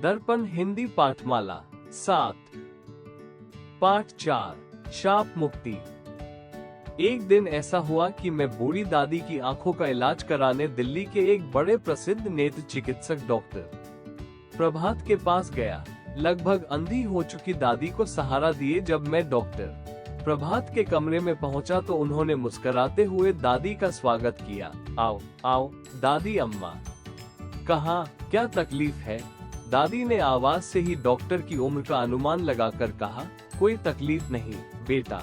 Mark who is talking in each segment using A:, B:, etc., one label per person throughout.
A: दर्पण हिंदी पाठमाला 7 पाठ 4 शाप मुक्ति। एक दिन ऐसा हुआ कि मैं बूढ़ी दादी की आंखों का इलाज कराने दिल्ली के एक बड़े प्रसिद्ध नेत्र चिकित्सक डॉक्टर प्रभात के पास गया। लगभग अंधी हो चुकी दादी को सहारा दिए जब मैं डॉक्टर प्रभात के कमरे में पहुंचा तो उन्होंने मुस्कुराते हुए दादी का स्वागत किया। आओ आओ दादी अम्मा। कहा, क्या तकलीफ है? दादी ने आवाज से ही डॉक्टर की उम्र का अनुमान लगाकर कहा, कोई तकलीफ नहीं बेटा,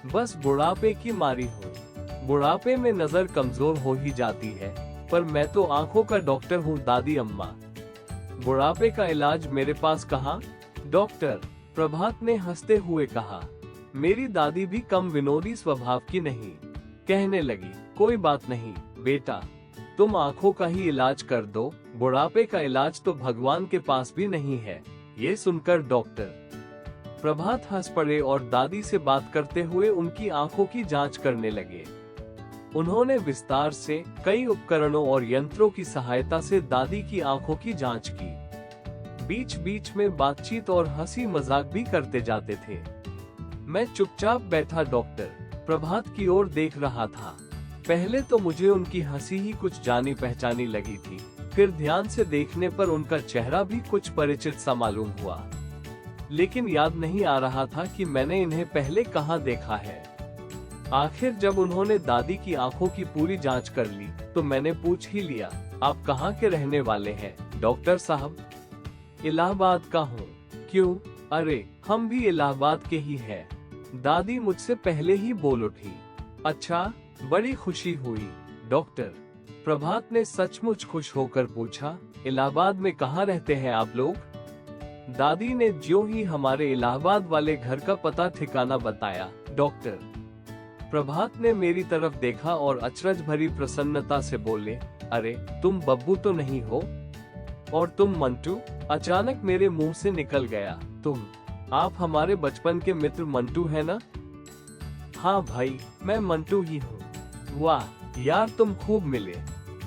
A: बस बुढ़ापे की मारी हूँ। बुढ़ापे में नजर कमजोर हो ही जाती है, पर मैं तो आंखों का डॉक्टर हूँ दादी अम्मा। बुढ़ापे का इलाज मेरे पास कहाँ? डॉक्टर प्रभात ने हंसते हुए कहा। मेरी दादी भी कम विनोदी स्वभाव की नहीं। कहने लगी, कोई बात नहीं बेटा, तुम आंखों का ही इलाज कर दो, बुढ़ापे का इलाज तो भगवान के पास भी नहीं है। ये सुनकर डॉक्टर प्रभात हंस पड़े और दादी से बात करते हुए उनकी आंखों की जांच करने लगे। उन्होंने विस्तार से कई उपकरणों और यंत्रों की सहायता से दादी की आंखों की जांच की। बीच बीच में बातचीत और हंसी मजाक भी करते जाते थे। मैं चुपचाप बैठा डॉक्टर प्रभात की ओर देख रहा था। पहले तो मुझे उनकी हंसी ही कुछ जानी पहचानी लगी थी, फिर ध्यान से देखने पर उनका चेहरा भी कुछ परिचित सा मालूम हुआ, लेकिन याद नहीं आ रहा था कि मैंने इन्हें पहले कहाँ देखा है। आखिर जब उन्होंने दादी की आंखों की पूरी जांच कर ली तो मैंने पूछ ही लिया, आप कहाँ के रहने वाले हैं डॉक्टर साहब? इलाहाबाद का हूँ। क्यों? अरे हम भी इलाहाबाद के ही हैं। दादी मुझसे पहले ही बोल उठी। अच्छा, बड़ी खुशी हुई डॉक्टर प्रभात ने सचमुच खुश होकर पूछा, इलाहाबाद में कहाँ रहते हैं आप लोग? दादी ने ज्यों ही हमारे इलाहाबाद वाले घर का पता ठिकाना बताया। डॉक्टर प्रभात ने मेरी तरफ देखा और अचरज भरी प्रसन्नता से बोले, अरे तुम बब्बू तो नहीं हो? और तुम मंटू? अचानक मेरे मुंह से निकल गया। आप हमारे बचपन के मित्र मंटू है ना? हाँ भाई, मैं मंटू ही हूँ। वाह यार, तुम खूब मिले।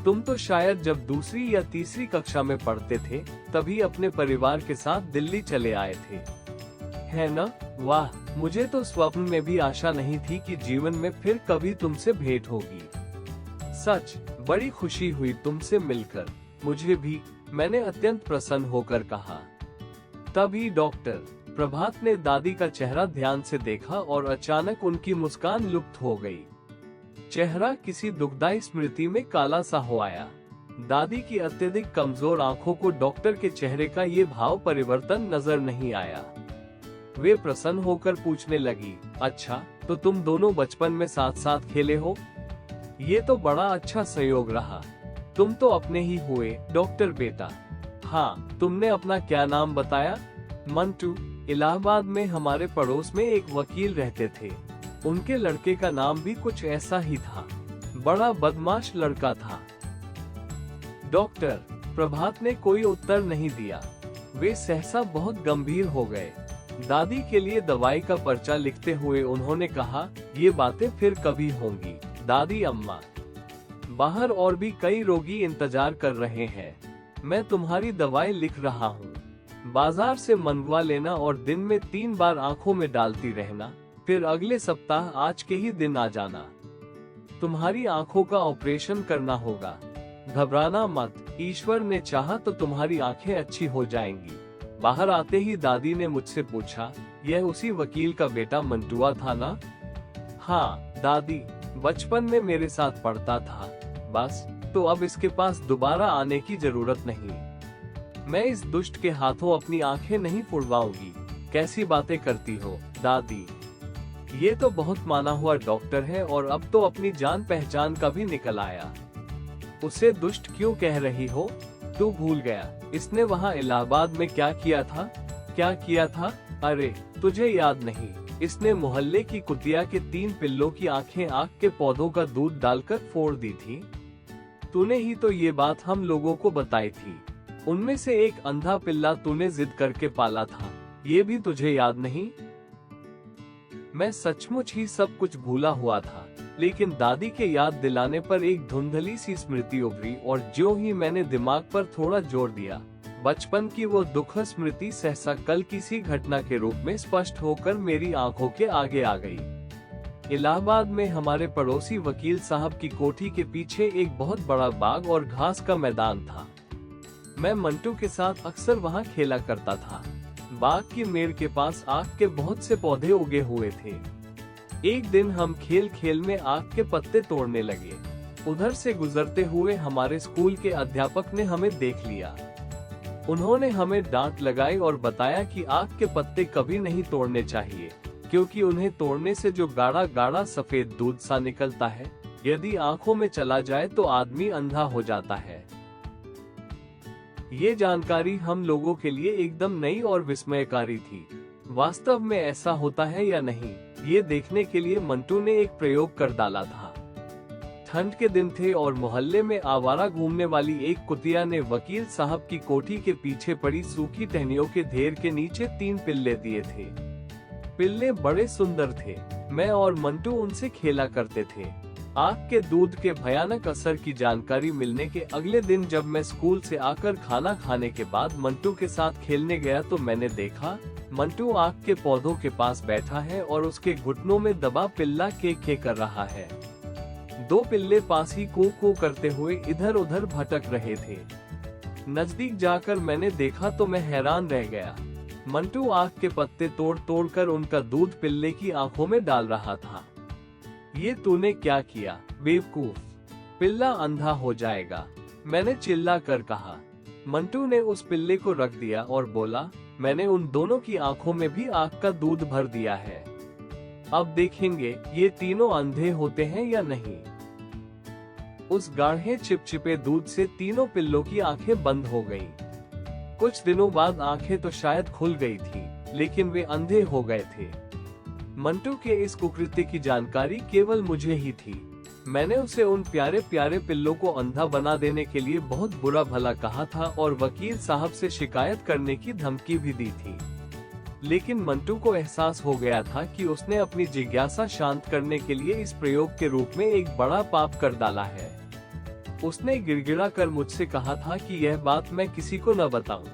A: तुम तो शायद जब दूसरी या तीसरी कक्षा में पढ़ते थे तभी अपने परिवार के साथ दिल्ली चले आए थे, है ना? वाह, मुझे तो स्वप्न में भी आशा नहीं थी कि जीवन में फिर कभी तुमसे भेंट होगी। सच बड़ी खुशी हुई तुमसे मिलकर। मुझे भी, मैंने अत्यंत प्रसन्न होकर कहा। तभी डॉक्टर प्रभात ने दादी का चेहरा ध्यान से देखा और अचानक उनकी मुस्कान लुप्त हो गई। चेहरा किसी दुखदाई स्मृति में काला सा हो आया। दादी की अत्यधिक कमजोर आंखों को डॉक्टर के चेहरे का ये भाव परिवर्तन नजर नहीं आया। वे प्रसन्न होकर पूछने लगी, अच्छा तो तुम दोनों बचपन में साथ साथ खेले हो? ये तो बड़ा अच्छा संयोग रहा। तुम तो अपने ही हुए डॉक्टर बेटा। हाँ, तुमने अपना क्या नाम बताया? मंटू। इलाहाबाद में हमारे पड़ोस में एक वकील रहते थे, उनके लड़के का नाम भी कुछ ऐसा ही था। बड़ा बदमाश लड़का था। डॉक्टर प्रभात ने कोई उत्तर नहीं दिया। वे सहसा बहुत गंभीर हो गए। दादी के लिए दवाई का पर्चा लिखते हुए उन्होंने कहा, ये बातें फिर कभी होंगी दादी अम्मा। बाहर और भी कई रोगी इंतजार कर रहे हैं। मैं तुम्हारी दवाई लिख रहा हूँ। बाजार से मंगवा लेना और दिन में 3 बार आंखों में डालती रहना, फिर अगले सप्ताह आज के ही दिन आ जाना। तुम्हारी आंखों का ऑपरेशन करना होगा। घबराना मत, ईश्वर ने चाहा तो तुम्हारी आंखें अच्छी हो जाएंगी। बाहर आते ही दादी ने मुझसे पूछा, यह उसी वकील का बेटा मंटुआ था ना? हाँ दादी, बचपन में मेरे साथ पढ़ता था। बस, तो अब इसके पास दोबारा आने की जरूरत नहीं। मैं इस दुष्ट के हाथों अपनी आंखें नहीं फुड़वाऊंगी। कैसी बातें करती हो दादी? ये तो बहुत माना हुआ डॉक्टर है और अब तो अपनी जान पहचान का भी निकल आया। उसे दुष्ट क्यों कह रही हो? तू भूल गया इसने वहाँ इलाहाबाद में क्या किया था? क्या किया था? अरे तुझे याद नहीं? इसने मोहल्ले की कुतिया के 3 पिल्लों की आंखें आँख के पौधों का दूध डालकर फोड़ दी थी। तूने ही तो ये बात हम लोगों को बताई थी। उनमें से एक अंधा पिल्ला तूने जिद करके पाला था, ये भी तुझे याद नहीं? मैं सचमुच ही सब कुछ भूला हुआ था, लेकिन दादी के याद दिलाने पर एक धुंधली सी स्मृति उभरी और ज्यों ही मैंने दिमाग पर थोड़ा जोर दिया, बचपन की वो दुखद स्मृति सहसा कल किसी घटना के रूप में स्पष्ट होकर मेरी आंखों के आगे आ गई। इलाहाबाद में हमारे पड़ोसी वकील साहब की कोठी के पीछे एक बहुत बड़ा बाग और घास का मैदान था। मैं मंटू के साथ अक्सर वहां खेला करता था। बाग की मेड़ के पास आक के बहुत से पौधे उगे हुए थे। एक दिन हम खेल खेल में आक के पत्ते तोड़ने लगे। उधर से गुजरते हुए हमारे स्कूल के अध्यापक ने हमें देख लिया। उन्होंने हमें डांट लगाई और बताया कि आक के पत्ते कभी नहीं तोड़ने चाहिए, क्योंकि उन्हें तोड़ने से जो गाढ़ा गाढ़ा सफेद दूध सा निकलता है, यदि आंखों में चला जाए तो आदमी अंधा हो जाता है। ये जानकारी हम लोगों के लिए एकदम नई और विस्मयकारी थी। वास्तव में ऐसा होता है या नहीं, ये देखने के लिए मंटू ने एक प्रयोग कर डाला था। ठंड के दिन थे और मोहल्ले में आवारा घूमने वाली एक कुतिया ने वकील साहब की कोठी के पीछे पड़ी सूखी टहनियों के ढेर के नीचे 3 पिल्ले दिए थे। पिल्ले बड़े सुंदर थे। मैं और मंटू उनसे खेला करते थे। आग के दूध के भयानक असर की जानकारी मिलने के अगले दिन जब मैं स्कूल से आकर खाना खाने के बाद मंटू के साथ खेलने गया तो मैंने देखा मंटू आग के पौधों के पास बैठा है और उसके घुटनों में दबा पिल्ला के कर रहा है। 2 पिल्ले पास ही कू करते हुए इधर उधर भटक रहे थे। नजदीक जाकर मैंने देखा तो मैं हैरान रह गया। मंटू आग के पत्ते तोड़ तोड़ कर उनका दूध पिल्ले की आंखों में डाल रहा था। ये तूने क्या किया बेवकूफ, पिल्ला अंधा हो जाएगा, मैंने चिल्ला कर कहा। मंटू ने उस पिल्ले को रख दिया और बोला, मैंने उन दोनों की आंखों में भी आग का दूध भर दिया है। अब देखेंगे ये तीनों अंधे होते हैं या नहीं। उस गाढ़े चिपचिपे दूध से तीनों पिल्लों की आंखें बंद हो गईं। कुछ दिनों बाद आंखें तो शायद खुल गई थी, लेकिन वे अंधे हो गए थे। मंटू के इस कुकृत्य की जानकारी केवल मुझे ही थी। मैंने उसे उन प्यारे प्यारे पिल्लों को अंधा बना देने के लिए बहुत बुरा भला कहा था और वकील साहब से शिकायत करने की धमकी भी दी थी। लेकिन मंटू को एहसास हो गया था कि उसने अपनी जिज्ञासा शांत करने के लिए इस प्रयोग के रूप में एक बड़ा पाप कर डाला है। उसने गिड़गिड़ा कर मुझसे कहा था कि यह बात मैं किसी को न बताऊं।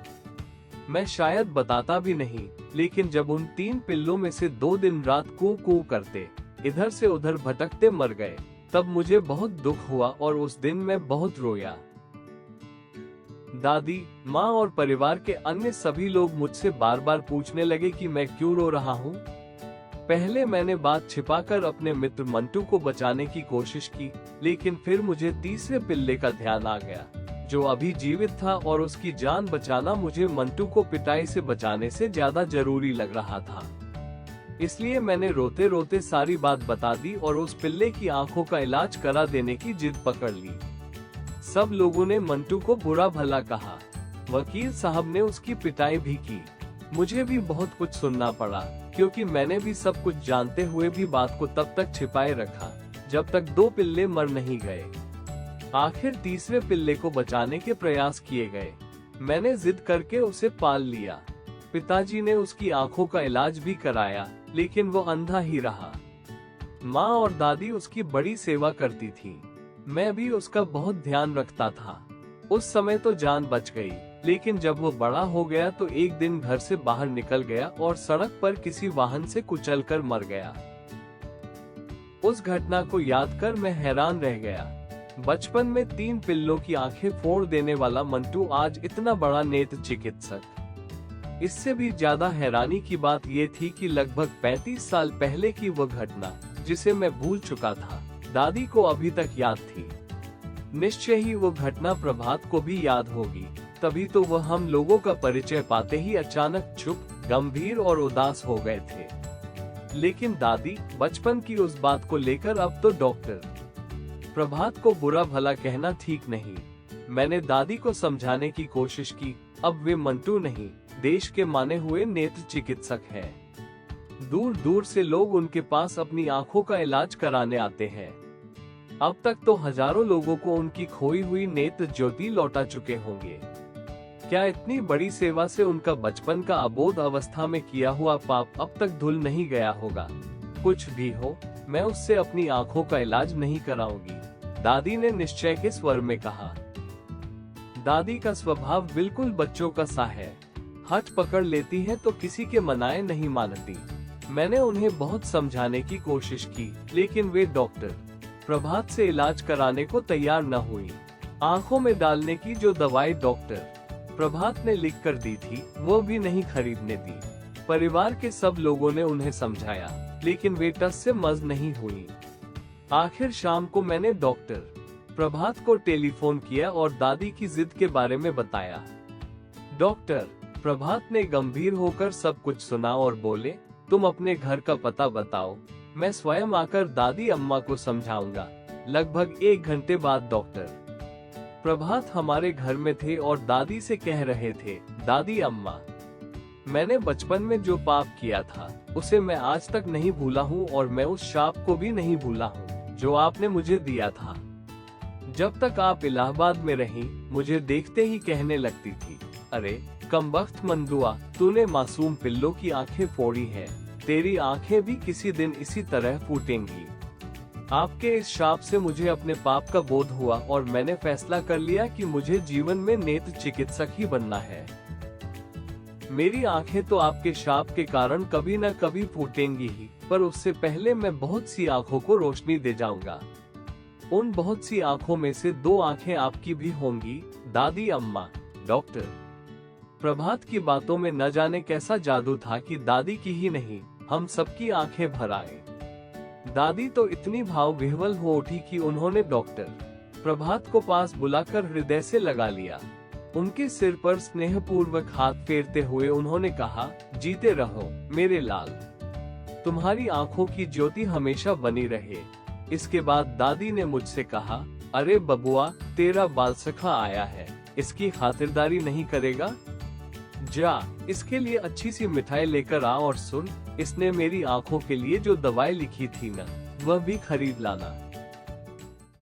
A: मैं शायद बताता भी नहीं, लेकिन जब उन 3 पिल्लों में से 2 दिन रात कू करते इधर से उधर भटकते मर गए, तब मुझे बहुत दुख हुआ और उस दिन मैं बहुत रोया। दादी, माँ और परिवार के अन्य सभी लोग मुझसे बार बार पूछने लगे कि मैं क्यों रो रहा हूँ। पहले मैंने बात छिपाकर अपने मित्र मंटू को बचाने की कोशिश की, लेकिन फिर मुझे तीसरे पिल्ले का ध्यान आ गया, जो अभी जीवित था, और उसकी जान बचाना मुझे मंटू को पिटाई से बचाने से ज्यादा जरूरी लग रहा था। इसलिए मैंने रोते रोते सारी बात बता दी और उस पिल्ले की आंखों का इलाज करा देने की जिद पकड़ ली। सब लोगों ने मंटू को बुरा भला कहा। वकील साहब ने उसकी पिटाई भी की। मुझे भी बहुत कुछ सुनना पड़ा, क्योंकि मैंने भी सब कुछ जानते हुए भी बात को तब तक छिपाए रखा जब तक 2 पिल्ले मर नहीं गए। आखिर तीसरे पिल्ले को बचाने के प्रयास किए गए। मैंने जिद करके उसे पाल लिया। पिताजी ने उसकी आंखों का इलाज भी कराया, लेकिन वो अंधा ही रहा। माँ और दादी उसकी बड़ी सेवा करती थी। मैं भी उसका बहुत ध्यान रखता था। उस समय तो जान बच गई, लेकिन जब वो बड़ा हो गया तो एक दिन घर से बाहर निकल गया और सड़क पर किसी वाहन से कुचलकर मर गया। उस घटना को याद कर मैं हैरान रह गया। बचपन में 3 पिल्लों की आंखें फोड़ देने वाला मंटू आज इतना बड़ा नेत्र चिकित्सक। इससे भी ज्यादा हैरानी की बात ये थी कि लगभग 35 साल पहले की वो घटना, जिसे मैं भूल चुका था, दादी को अभी तक याद थी। निश्चय ही वो घटना प्रभात को भी याद होगी, तभी तो वह हम लोगों का परिचय पाते ही अचानक चुप, गंभीर और उदास हो गए थे। लेकिन दादी बचपन की उस बात को लेकर अब तो डॉक्टर प्रभात को बुरा भला कहना ठीक नहीं। मैंने दादी को समझाने की कोशिश की, अब वे मंटू नहीं, देश के माने हुए नेत्र चिकित्सक हैं। दूर दूर से लोग उनके पास अपनी आंखों का इलाज कराने आते हैं। अब तक तो हजारों लोगों को उनकी खोई हुई नेत्र ज्योति लौटा चुके होंगे। क्या इतनी बड़ी सेवा से उनका बचपन का अबोध अवस्था में किया हुआ पाप अब तक धुल नहीं गया होगा? कुछ भी हो, मैं उससे अपनी आंखों का इलाज नहीं कराऊंगी, दादी ने निश्चय के स्वर में कहा। दादी का स्वभाव बिल्कुल बच्चों का सा है। हठ पकड़ लेती है तो किसी के मनाए नहीं मानती। मैंने उन्हें बहुत समझाने की कोशिश की, लेकिन वे डॉक्टर प्रभात से इलाज कराने को तैयार न हुई। आंखों में डालने की जो दवाई डॉक्टर प्रभात ने लिख कर दी थी, वो भी नहीं खरीदने दी। परिवार के सब लोगों ने उन्हें समझाया, लेकिन वे टस से मज नहीं हुई। आखिर शाम को मैंने डॉक्टर प्रभात को टेलीफोन किया और दादी की जिद के बारे में बताया। डॉक्टर प्रभात ने गंभीर होकर सब कुछ सुना और बोले, तुम अपने घर का पता बताओ, मैं स्वयं आकर दादी अम्मा को समझाऊंगा। लगभग 1 घंटे बाद डॉक्टर प्रभात हमारे घर में थे और दादी से कह रहे थे, दादी अम्मा, मैंने बचपन में जो पाप किया था उसे मैं आज तक नहीं भूला हूँ और मैं उस शाप को भी नहीं भूला हूँ जो आपने मुझे दिया था। जब तक आप इलाहाबाद में रहीं, मुझे देखते ही कहने लगती थी, अरे कमबख्त मंदुआ, तूने मासूम पिल्लों की आंखें फोड़ी हैं, तेरी आंखें भी किसी दिन इसी तरह फूटेंगी। आपके इस शाप से मुझे अपने पाप का बोध हुआ और मैंने फैसला कर लिया कि मुझे जीवन में नेत्र चिकित्सक ही बनना है। मेरी आंखें तो आपके शाप के कारण कभी न कभी फूटेंगी ही, पर उससे पहले मैं बहुत सी आंखों को रोशनी दे जाऊंगा। उन बहुत सी आंखों में से 2 आंखें आपकी भी होंगी, दादी अम्मा। डॉक्टर प्रभात की बातों में न जाने कैसा जादू था कि दादी की ही नहीं, हम सबकी आंखें भर आए। दादी तो इतनी भाव विह्वल हो उठी कि उन्होंने डॉक्टर प्रभात को पास बुलाकर हृदय से लगा लिया। उनके सिर पर स्नेहपूर्वक हाथ फेरते हुए उन्होंने कहा, जीते रहो मेरे लाल, तुम्हारी आंखों की ज्योति हमेशा बनी रहे। इसके बाद दादी ने मुझसे कहा, अरे बबुआ, तेरा बाल सखा आया है, इसकी खातिरदारी नहीं करेगा? जा, इसके लिए अच्छी सी मिठाई लेकर आ और सुन, इसने मेरी आंखों के लिए जो दवाई लिखी थी ना, वह भी खरीद लाना।